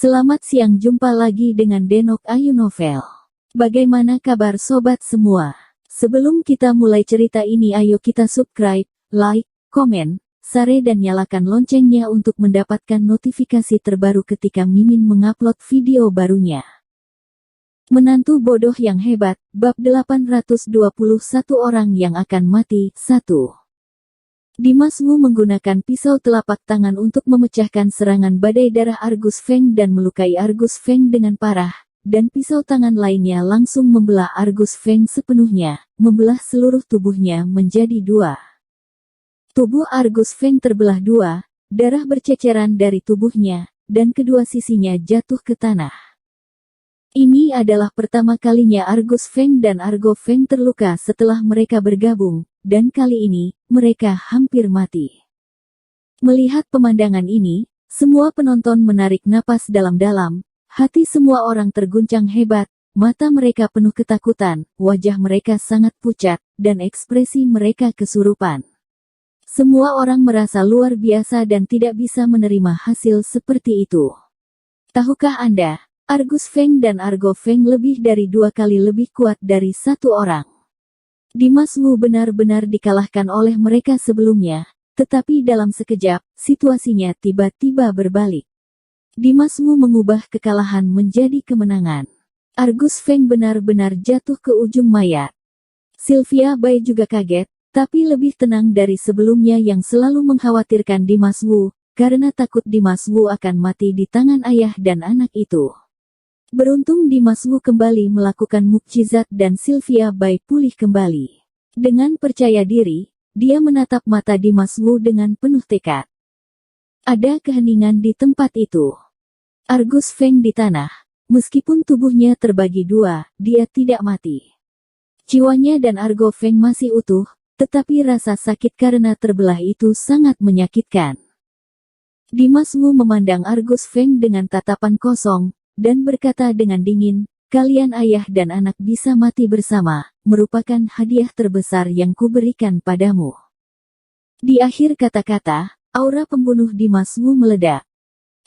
Selamat siang, jumpa lagi dengan Denok Ayu Novel. Bagaimana kabar sobat semua? Sebelum kita mulai cerita ini, ayo kita subscribe, like, komen, share dan nyalakan loncengnya untuk mendapatkan notifikasi terbaru ketika Mimin mengupload video barunya. Menantu bodoh yang hebat, bab 821 orang yang akan mati. 1. Dimas Wu menggunakan pisau telapak tangan untuk memecahkan serangan badai darah Argus Feng dan melukai Argus Feng dengan parah, dan pisau tangan lainnya langsung membelah Argus Feng sepenuhnya, membelah seluruh tubuhnya menjadi dua. Tubuh Argus Feng terbelah dua, darah berceceran dari tubuhnya, dan kedua sisinya jatuh ke tanah. Ini adalah pertama kalinya Argus Feng dan Argo Feng terluka setelah mereka bergabung, dan kali ini, mereka hampir mati. Melihat pemandangan ini, semua penonton menarik napas dalam-dalam, hati semua orang terguncang hebat, mata mereka penuh ketakutan, wajah mereka sangat pucat, dan ekspresi mereka kesurupan. Semua orang merasa luar biasa dan tidak bisa menerima hasil seperti itu. Tahukah Anda, Argus Feng dan Argo Feng lebih dari 2 kali lebih kuat dari satu orang. Dimas Wu benar-benar dikalahkan oleh mereka sebelumnya, tetapi dalam sekejap, situasinya tiba-tiba berbalik. Dimas Wu mengubah kekalahan menjadi kemenangan. Argus Feng benar-benar jatuh ke ujung mayat. Sylvia Bai juga kaget, tapi lebih tenang dari sebelumnya yang selalu mengkhawatirkan Dimas Wu, karena takut Dimas Wu akan mati di tangan ayah dan anak itu. Beruntung Dimas Wu kembali melakukan mukjizat dan Sylvia Bai pulih kembali. Dengan percaya diri, dia menatap mata Dimas Wu dengan penuh tekad. Ada keheningan di tempat itu. Argus Feng di tanah. Meskipun tubuhnya terbagi dua, dia tidak mati. Jiwanya dan Argo Feng masih utuh, tetapi rasa sakit karena terbelah itu sangat menyakitkan. Dimas Wu memandang Argus Feng dengan tatapan kosong, dan berkata dengan dingin, "Kalian ayah dan anak bisa mati bersama, merupakan hadiah terbesar yang kuberikan padamu." Di akhir kata-kata, aura pembunuh Dimas Wu meledak.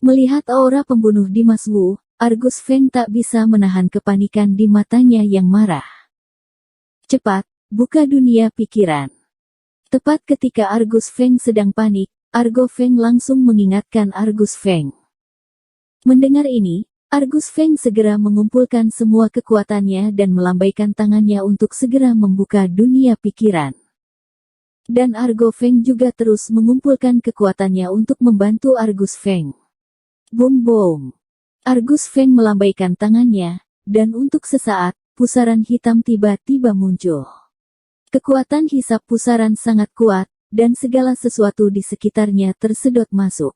Melihat aura pembunuh Dimas Wu, Argus Feng tak bisa menahan kepanikan di matanya yang marah. Cepat, buka dunia pikiran. Tepat ketika Argus Feng sedang panik, Argo Feng langsung mengingatkan Argus Feng. Mendengar ini, Argus Feng segera mengumpulkan semua kekuatannya dan melambaikan tangannya untuk segera membuka dunia pikiran. Dan Argo Feng juga terus mengumpulkan kekuatannya untuk membantu Argus Feng. Boom boom. Argus Feng melambaikan tangannya, dan untuk sesaat, pusaran hitam tiba-tiba muncul. Kekuatan hisap pusaran sangat kuat, dan segala sesuatu di sekitarnya tersedot masuk.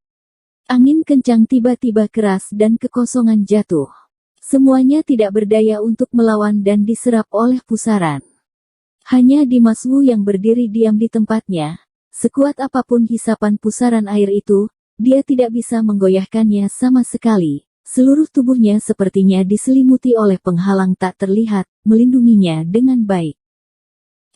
Angin kencang tiba-tiba keras dan kekosongan jatuh. Semuanya tidak berdaya untuk melawan dan diserap oleh pusaran. Hanya Dimas Wu yang berdiri diam di tempatnya. Sekuat apapun hisapan pusaran air itu, dia tidak bisa menggoyahkannya sama sekali. Seluruh tubuhnya sepertinya diselimuti oleh penghalang tak terlihat, melindunginya dengan baik.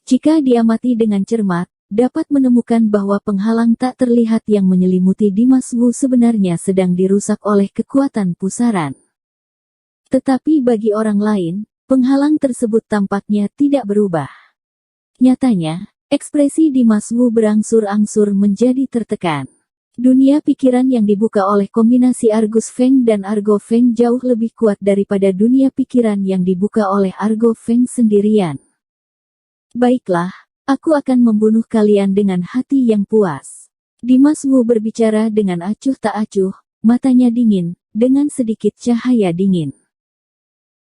Jika dia mati dengan cermat, dapat menemukan bahwa penghalang tak terlihat yang menyelimuti Dimas Wu sebenarnya sedang dirusak oleh kekuatan pusaran. Tetapi bagi orang lain, penghalang tersebut tampaknya tidak berubah. Nyatanya, ekspresi Dimas Wu berangsur-angsur menjadi tertekan. Dunia pikiran yang dibuka oleh kombinasi Argus Feng dan Argo Feng jauh lebih kuat daripada dunia pikiran yang dibuka oleh Argo Feng sendirian. Baiklah. Aku akan membunuh kalian dengan hati yang puas. Dimas Wu berbicara dengan acuh tak acuh, matanya dingin, dengan sedikit cahaya dingin.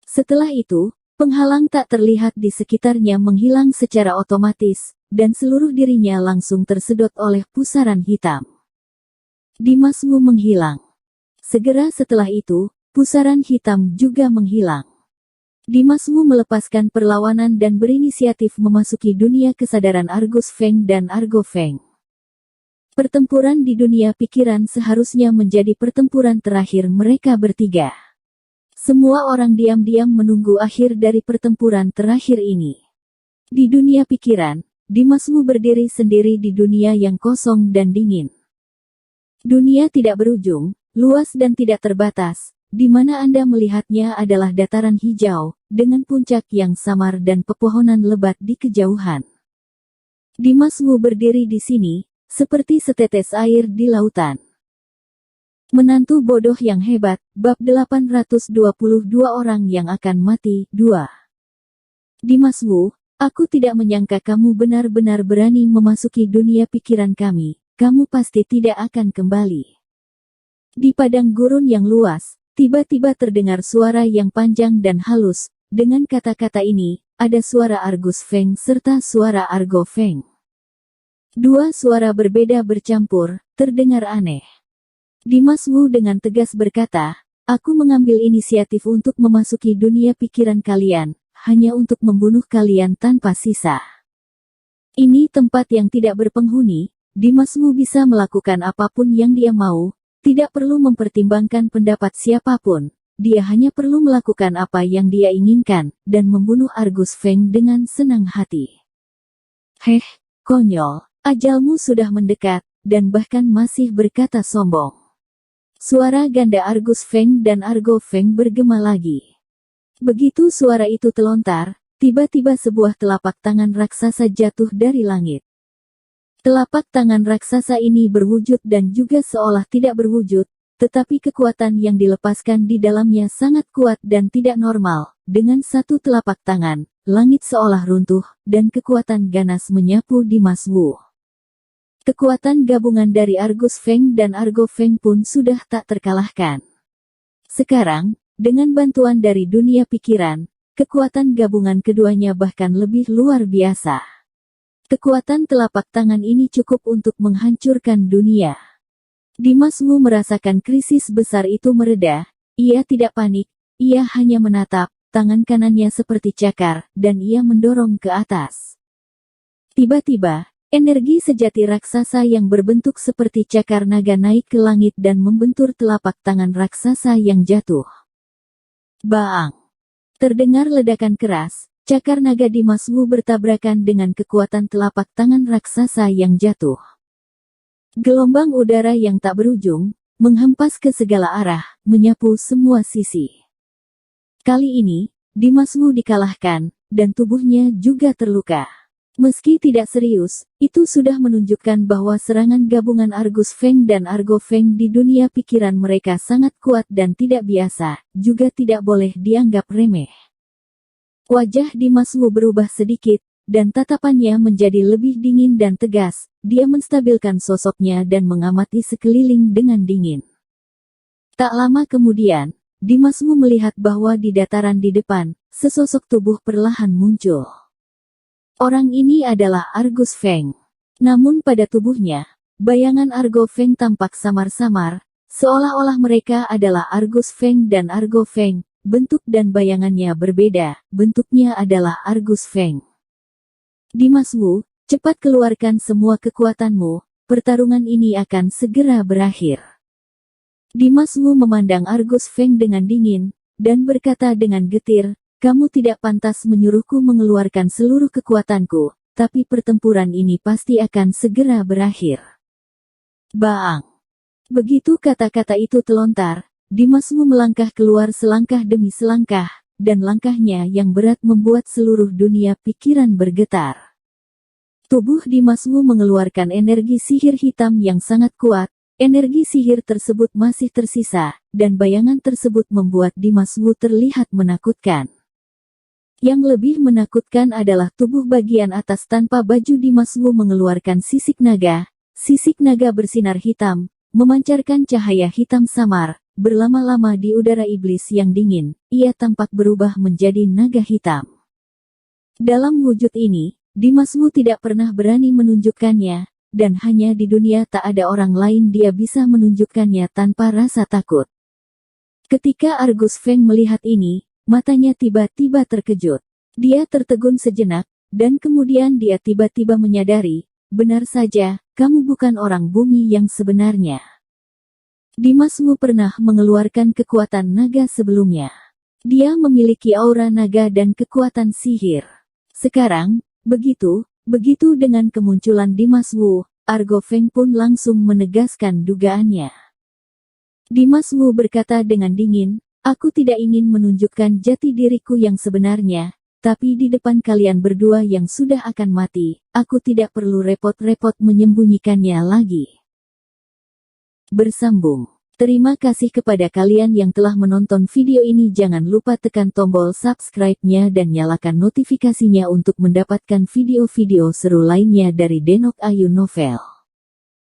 Setelah itu, penghalang tak terlihat di sekitarnya menghilang secara otomatis, dan seluruh dirinya langsung tersedot oleh pusaran hitam. Dimas Wu menghilang. Segera setelah itu, pusaran hitam juga menghilang. Dimas Wu melepaskan perlawanan dan berinisiatif memasuki dunia kesadaran Argus Feng dan Argo Feng. Pertempuran di dunia pikiran seharusnya menjadi pertempuran terakhir mereka bertiga. Semua orang diam-diam menunggu akhir dari pertempuran terakhir ini. Di dunia pikiran, Dimas Wu berdiri sendiri di dunia yang kosong dan dingin. Dunia tidak berujung, luas dan tidak terbatas, di mana Anda melihatnya adalah dataran hijau, dengan puncak yang samar dan pepohonan lebat di kejauhan. Dimas Wu berdiri di sini, seperti setetes air di lautan. Menantu bodoh yang hebat, bab 822 orang yang akan mati, 2. Dimas Wu, aku tidak menyangka kamu benar-benar berani memasuki dunia pikiran kami, kamu pasti tidak akan kembali. Di padang gurun yang luas, tiba-tiba terdengar suara yang panjang dan halus, dengan kata-kata ini, ada suara Argus Feng serta suara Argo Feng. Dua suara berbeda bercampur, terdengar aneh. Dimas Wu dengan tegas berkata, aku mengambil inisiatif untuk memasuki dunia pikiran kalian, hanya untuk membunuh kalian tanpa sisa. Ini tempat yang tidak berpenghuni, Dimas Wu bisa melakukan apapun yang dia mau, tidak perlu mempertimbangkan pendapat siapapun, dia hanya perlu melakukan apa yang dia inginkan, dan membunuh Argus Feng dengan senang hati. Heh, konyol, ajalmu sudah mendekat, dan bahkan masih berkata sombong. Suara ganda Argus Feng dan Argo Feng bergema lagi. Begitu suara itu telontar, tiba-tiba sebuah telapak tangan raksasa jatuh dari langit. Telapak tangan raksasa ini berwujud dan juga seolah tidak berwujud, tetapi kekuatan yang dilepaskan di dalamnya sangat kuat dan tidak normal. Dengan satu telapak tangan, langit seolah runtuh, dan kekuatan ganas menyapu Dimas Wu. Kekuatan gabungan dari Argus Feng dan Argo Feng pun sudah tak terkalahkan. Sekarang, dengan bantuan dari dunia pikiran, kekuatan gabungan keduanya bahkan lebih luar biasa. Kekuatan telapak tangan ini cukup untuk menghancurkan dunia. Dimas Wu merasakan krisis besar itu mereda, ia tidak panik, ia hanya menatap, tangan kanannya seperti cakar, dan ia mendorong ke atas. Tiba-tiba, energi sejati raksasa yang berbentuk seperti cakar naga naik ke langit dan membentur telapak tangan raksasa yang jatuh. Baang! Terdengar ledakan keras, cakar naga Dimas Wu bertabrakan dengan kekuatan telapak tangan raksasa yang jatuh. Gelombang udara yang tak berujung, menghempas ke segala arah, menyapu semua sisi. Kali ini, Dimas Wu dikalahkan, dan tubuhnya juga terluka. Meski tidak serius, itu sudah menunjukkan bahwa serangan gabungan Argus Feng dan Argo Feng di dunia pikiran mereka sangat kuat dan tidak biasa, juga tidak boleh dianggap remeh. Wajah Dimas Wu berubah sedikit, dan tatapannya menjadi lebih dingin dan tegas, dia menstabilkan sosoknya dan mengamati sekeliling dengan dingin. Tak lama kemudian, Dimas Wu melihat bahwa di dataran di depan, sesosok tubuh perlahan muncul. Orang ini adalah Argus Feng. Namun pada tubuhnya, bayangan Argo Feng tampak samar-samar, seolah-olah mereka adalah Argus Feng dan Argo Feng, bentuk dan bayangannya berbeda, bentuknya adalah Argus Feng. Dimas Wu, cepat keluarkan semua kekuatanmu, pertarungan ini akan segera berakhir. Dimas Wu memandang Argus Feng dengan dingin, dan berkata dengan getir, kamu tidak pantas menyuruhku mengeluarkan seluruh kekuatanku, tapi pertempuran ini pasti akan segera berakhir. Baang! Begitu kata-kata itu telontar, Dimas Wu melangkah keluar selangkah demi selangkah, dan langkahnya yang berat membuat seluruh dunia pikiran bergetar. Tubuh Dimas Wu mengeluarkan energi sihir hitam yang sangat kuat, energi sihir tersebut masih tersisa, dan bayangan tersebut membuat Dimas Wu terlihat menakutkan. Yang lebih menakutkan adalah tubuh bagian atas tanpa baju Dimas Wu mengeluarkan sisik naga bersinar hitam, memancarkan cahaya hitam samar, berlama-lama di udara iblis yang dingin, ia tampak berubah menjadi naga hitam. Dalam wujud ini, Dimas Wu tidak pernah berani menunjukkannya, dan hanya di dunia tak ada orang lain dia bisa menunjukkannya tanpa rasa takut. Ketika Argus Feng melihat ini, matanya tiba-tiba terkejut. Dia tertegun sejenak, dan kemudian dia tiba-tiba menyadari, benar saja, kamu bukan orang bumi yang sebenarnya. Dimas Wu pernah mengeluarkan kekuatan naga sebelumnya. Dia memiliki aura naga dan kekuatan sihir. Sekarang, begitu dengan kemunculan Dimas Wu, Argo Feng pun langsung menegaskan dugaannya. Dimas Wu berkata dengan dingin, aku tidak ingin menunjukkan jati diriku yang sebenarnya, tapi di depan kalian berdua yang sudah akan mati, aku tidak perlu repot-repot menyembunyikannya lagi. Bersambung. Terima kasih kepada kalian yang telah menonton video ini. Jangan lupa tekan tombol subscribe-nya dan nyalakan notifikasinya untuk mendapatkan video-video seru lainnya dari Denok Ayu Novel.